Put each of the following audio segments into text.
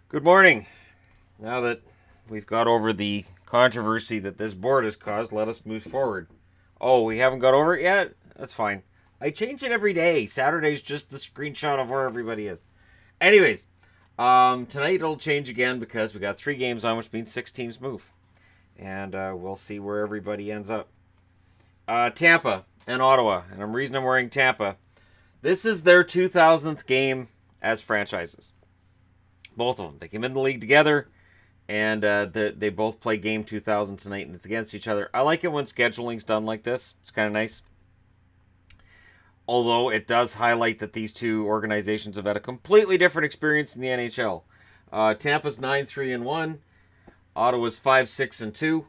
Good morning. Now that we've got over the controversy that this board has caused, let us move forward. Oh, we haven't got over it yet? That's fine. I change it every day. Saturday's just the screenshot of where everybody is. Anyways, tonight it'll change again because we got 3 games on, which means 6 teams move. And we'll see where everybody ends up. Tampa and Ottawa. And the reason I'm wearing Tampa, this is their 2000th game as franchises. Both of them. They came in the league together, and they both play game 2000 tonight, and it's against each other. I like it when scheduling's done like this. It's kind of nice. Although it does highlight that these two organizations have had a completely different experience in the NHL. Tampa's 9-3-1. Ottawa's 5-6-2.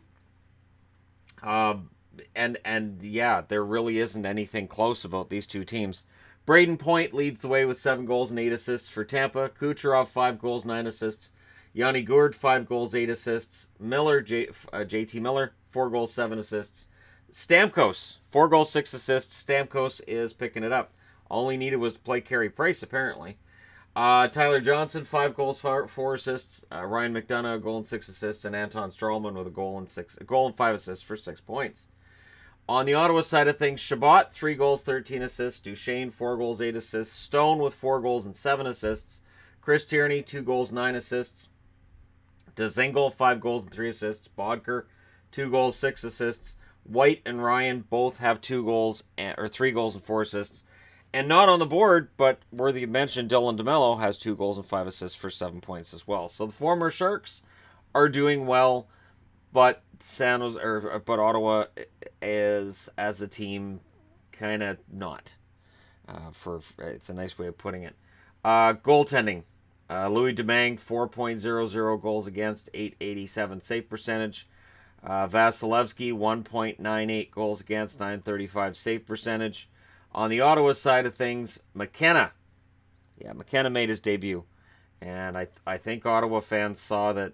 And yeah, there really isn't anything close about these two teams. Braden Point leads the way with 7 goals and 8 assists for Tampa. Kucherov, 5 goals, 9 assists. Yanni Gourde, 5 goals, 8 assists. Miller, JT Miller, 4 goals, 7 assists. Stamkos, 4 goals, 6 assists. Stamkos is picking it up. All he needed was to play Carey Price, apparently. Tyler Johnson, 5 goals, 4 assists. Ryan McDonough, a goal and 6 assists. And Anton Strawman with a goal and 5 assists for 6 points. On the Ottawa side of things, Chabot, 3 goals, 13 assists. Duchesne, 4 goals, 8 assists. Stone with 4 goals and 7 assists. Chris Tierney, 2 goals, 9 assists. Dzingel, 5 goals and 3 assists. Bodker, 2 goals, 6 assists. White and Ryan both have 3 goals and 4 assists. And not on the board, but worthy of mention, Dylan DeMello has 2 goals and 5 assists for 7 points as well. So the former Sharks are doing well, but Ottawa is, as a team, kind of not. It's a nice way of putting it. Goaltending. Louis Domingue, 4.00 goals against, 887 save percentage. Vasilevsky, 1.98 goals against, 935 save percentage. On the Ottawa side of things, McKenna. Yeah, McKenna made his debut. And I think Ottawa fans saw that,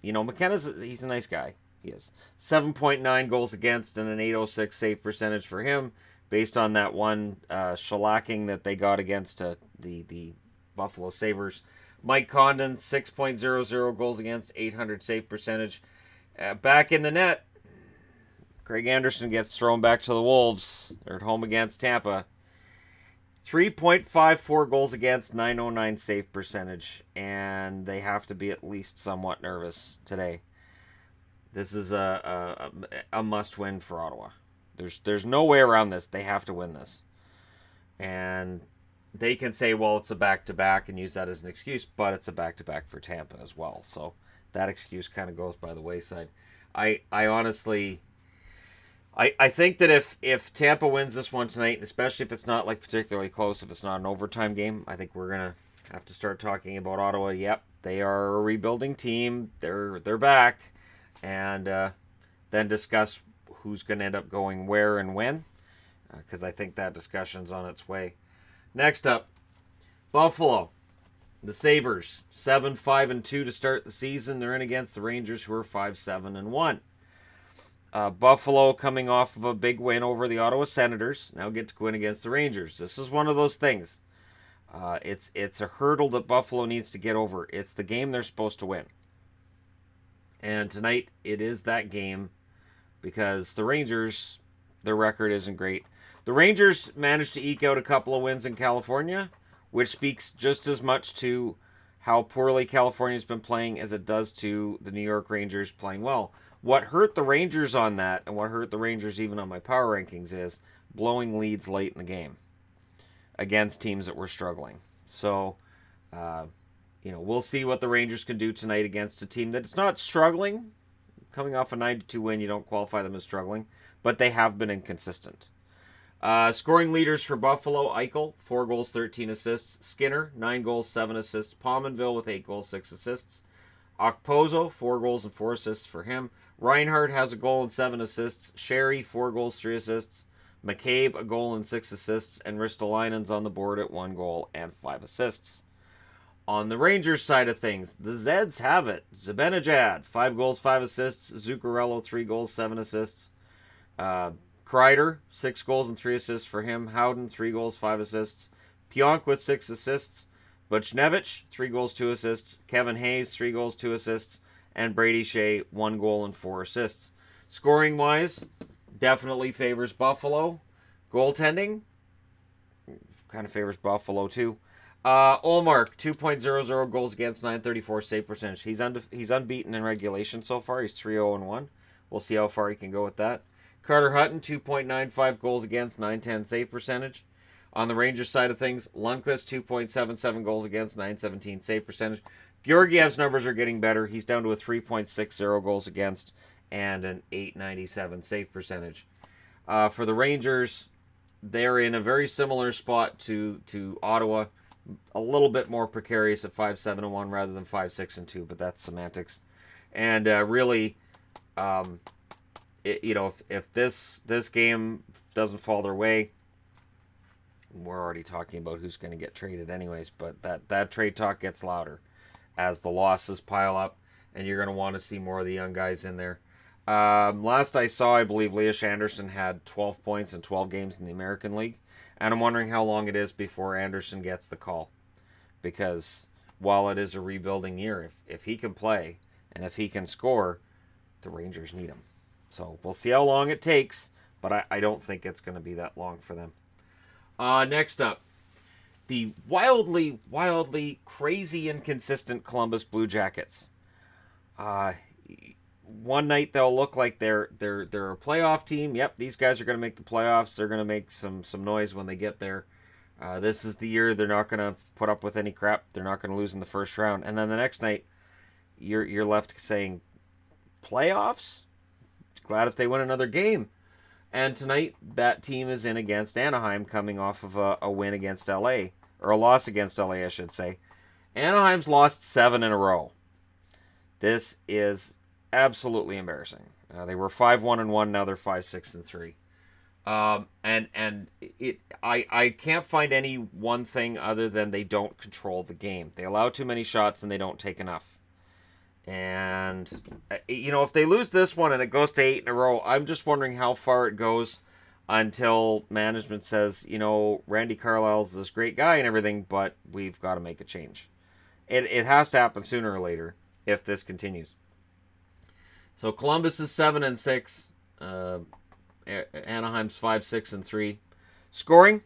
he's a nice guy. He is. 7.9 goals against and an 806 save percentage for him, based on that one shellacking that they got against the Buffalo Sabres. Mike Condon, 6.00 goals against, 800 save percentage. Back in the net, Craig Anderson gets thrown back to the Wolves. They're at home against Tampa. 3.54 goals against, 909 save percentage, and they have to be at least somewhat nervous today. This is a must-win for Ottawa. There's no way around this. They have to win this. And they can say, well, it's a back-to-back and use that as an excuse, but it's a back-to-back for Tampa as well. So that excuse kind of goes by the wayside. I honestly... I think that if Tampa wins this one tonight, especially if it's not like particularly close, if it's not an overtime game, I think we're gonna have to start talking about Ottawa. Yep, they are a rebuilding team. They're back, and then discuss who's going to end up going where and when, because I think that discussion's on its way. Next up, Buffalo, the Sabres, 7-5-2 to start the season. They're in against the Rangers, who are 5-7-1. Buffalo coming off of a big win over the Ottawa Senators. Now get to go in against the Rangers. This is one of those things. It's a hurdle that Buffalo needs to get over. It's the game they're supposed to win. And tonight it is that game, because the Rangers, their record isn't great. The Rangers managed to eke out a couple of wins in California, which speaks just as much to how poorly California's been playing as it does to the New York Rangers playing well. What hurt the Rangers on that, and what hurt the Rangers even on my power rankings, is blowing leads late in the game against teams that were struggling. So, we'll see what the Rangers can do tonight against a team that's not struggling. Coming off a 9-2 win, you don't qualify them as struggling, but they have been inconsistent. Scoring leaders for Buffalo: Eichel, 4 goals, 13 assists. Skinner, 9 goals, 7 assists. Pominville with 8 goals, 6 assists. Okposo, 4 goals and 4 assists for him. Reinhardt has a goal and 7 assists. Sherry, 4 goals, 3 assists. McCabe, a goal and 6 assists. And Ristolainen's on the board at 1 goal and 5 assists. On the Rangers side of things, the Zeds have it. Zibanejad, 5 goals, 5 assists. Zuccarello, 3 goals, 7 assists. Kreider, 6 goals and 3 assists for him. Howden, 3 goals, 5 assists. Pionk with 6 assists. Buchnevich, 3 goals, 2 assists. Kevin Hayes, 3 goals, 2 assists. And Brady Shea, 1 goal and 4 assists. Scoring-wise, definitely favors Buffalo. Goaltending, kind of favors Buffalo too. Olmark, 2.00 goals against, 934 save percentage. He's unbeaten in regulation so far. He's 3-0-1. We'll see how far he can go with that. Carter Hutton, 2.95 goals against, 910 save percentage. On the Rangers side of things, Lundqvist, 2.77 goals against, 917 save percentage. Georgiev's numbers are getting better. He's down to a 3.60 goals against and an 897 save percentage. For the Rangers, they're in a very similar spot to Ottawa. A little bit more precarious at 5-7-1 rather than 5-6-2, but that's semantics. And really, if this game doesn't fall their way, we're already talking about who's going to get traded anyways, but that trade talk gets louder as the losses pile up, and you're going to want to see more of the young guys in there. Last I saw, I believe Elias Anderson had 12 points in 12 games in the American League, and I'm wondering how long it is before Anderson gets the call, because while it is a rebuilding year, if he can play and if he can score, the Rangers need him. So we'll see how long it takes, but I don't think it's going to be that long for them. Next up, the wildly, wildly crazy inconsistent Columbus Blue Jackets. One night they'll look like they're a playoff team. Yep, these guys are going to make the playoffs. They're going to make some noise when they get there. This is the year they're not going to put up with any crap. They're not going to lose in the first round. And then the next night, you're left saying, playoffs? Glad if they win another game. And tonight, that team is in against Anaheim, coming off of a win against LA, or a loss against LA, I should say. Anaheim's lost 7 in a row. This is absolutely embarrassing. They were 5-1-1, now they're 5-6-3. I can't find any one thing other than they don't control the game. They allow too many shots and they don't take enough. And, if they lose this one and it goes to 8 in a row, I'm just wondering how far it goes until management says, Randy Carlyle's this great guy and everything, but we've got to make a change. It has to happen sooner or later if this continues. So Columbus is 7-6. Anaheim's 5-6-3. Scoring,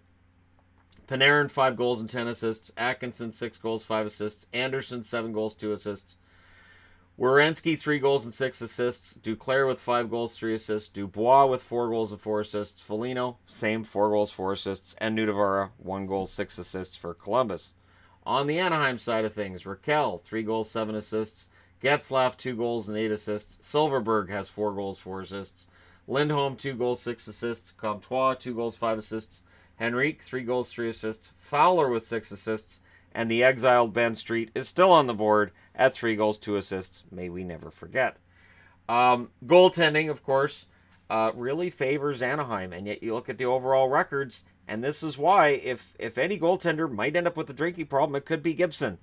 Panarin 5 goals and 10 assists. Atkinson 6 goals, 5 assists. Anderson 7 goals, 2 assists. Werenski 3 goals and 6 assists. Duclair with 5 goals, 3 assists. Dubois with 4 goals and 4 assists. Foligno, same 4 goals, 4 assists. And Nudavara, 1 goal, 6 assists for Columbus. On the Anaheim side of things, Raquel 3 goals, 7 assists. Getzlaf 2 goals and 8 assists. Silverberg has 4 goals, 4 assists. Lindholm 2 goals, 6 assists. Comtois 2 goals, 5 assists. Henrique 3 goals, 3 assists. Fowler with 6 assists. And the exiled Ben Street is still on the board at 3 goals, 2 assists. May we never forget. Goaltending, of course, really favors Anaheim. And yet you look at the overall records, and this is why, if any goaltender might end up with a drinking problem, it could be Gibson.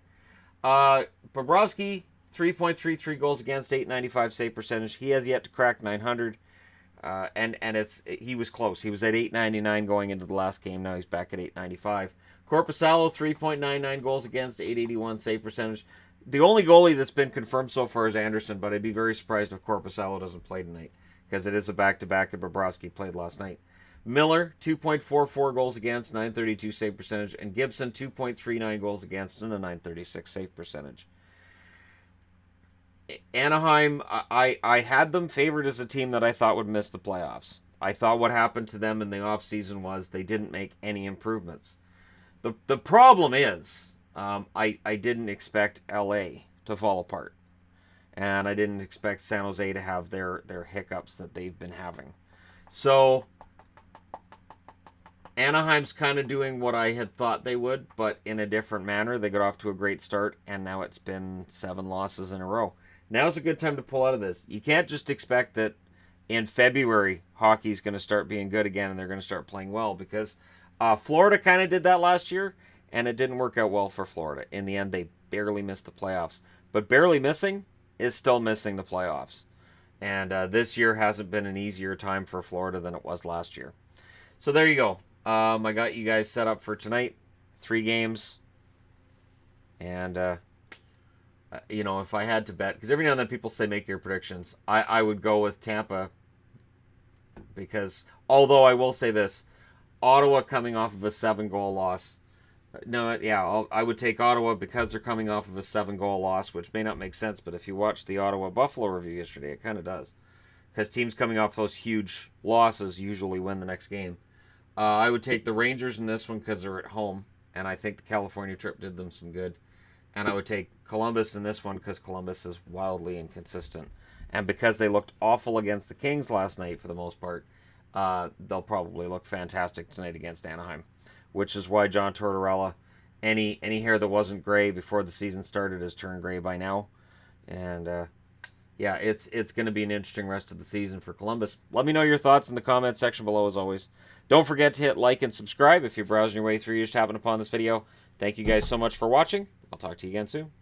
Bobrovsky, 3.33 goals against, 895 save percentage. He has yet to crack 900. He was close. He was at 899 going into the last game. Now he's back at 895. Korpisalo, 3.99 goals against, 881 save percentage. The only goalie that's been confirmed so far is Anderson, but I'd be very surprised if Korpisalo doesn't play tonight, because it is a back-to-back and Bobrovsky played last night. Miller, 2.44 goals against, 932 save percentage, and Gibson, 2.39 goals against and a 936 save percentage. Anaheim, I had them favored as a team that I thought would miss the playoffs. I thought what happened to them in the offseason was they didn't make any improvements. The problem is, I didn't expect LA to fall apart. And I didn't expect San Jose to have their hiccups that they've been having. So, Anaheim's kind of doing what I had thought they would, but in a different manner. They got off to a great start, and now it's been 7 losses in a row. Now's a good time to pull out of this. You can't just expect that in February, hockey's going to start being good again and they're going to start playing well, because Florida kind of did that last year, and it didn't work out well for Florida. In the end, they barely missed the playoffs. But barely missing is still missing the playoffs. And this year hasn't been an easier time for Florida than it was last year. So there you go. I got you guys set up for tonight. 3 games. And, if I had to bet, because every now and then people say make your predictions, I would go with Tampa because, although I will say this, Ottawa coming off of a 7-goal loss. No, yeah, I would take Ottawa because they're coming off of a 7-goal loss, which may not make sense, but if you watch the Ottawa Buffalo review yesterday, it kind of does. Because teams coming off those huge losses usually win the next game. I would take the Rangers in this one because they're at home, and I think the California trip did them some good. And I would take Columbus in this one because Columbus is wildly inconsistent. And because they looked awful against the Kings last night for the most part, they'll probably look fantastic tonight against Anaheim. Which is why John Tortorella, any hair that wasn't gray before the season started has turned gray by now. And it's going to be an interesting rest of the season for Columbus. Let me know your thoughts in the comments section below as always. Don't forget to hit like and subscribe if you're browsing your way through. You just happened upon this video. Thank you guys so much for watching. I'll talk to you again soon.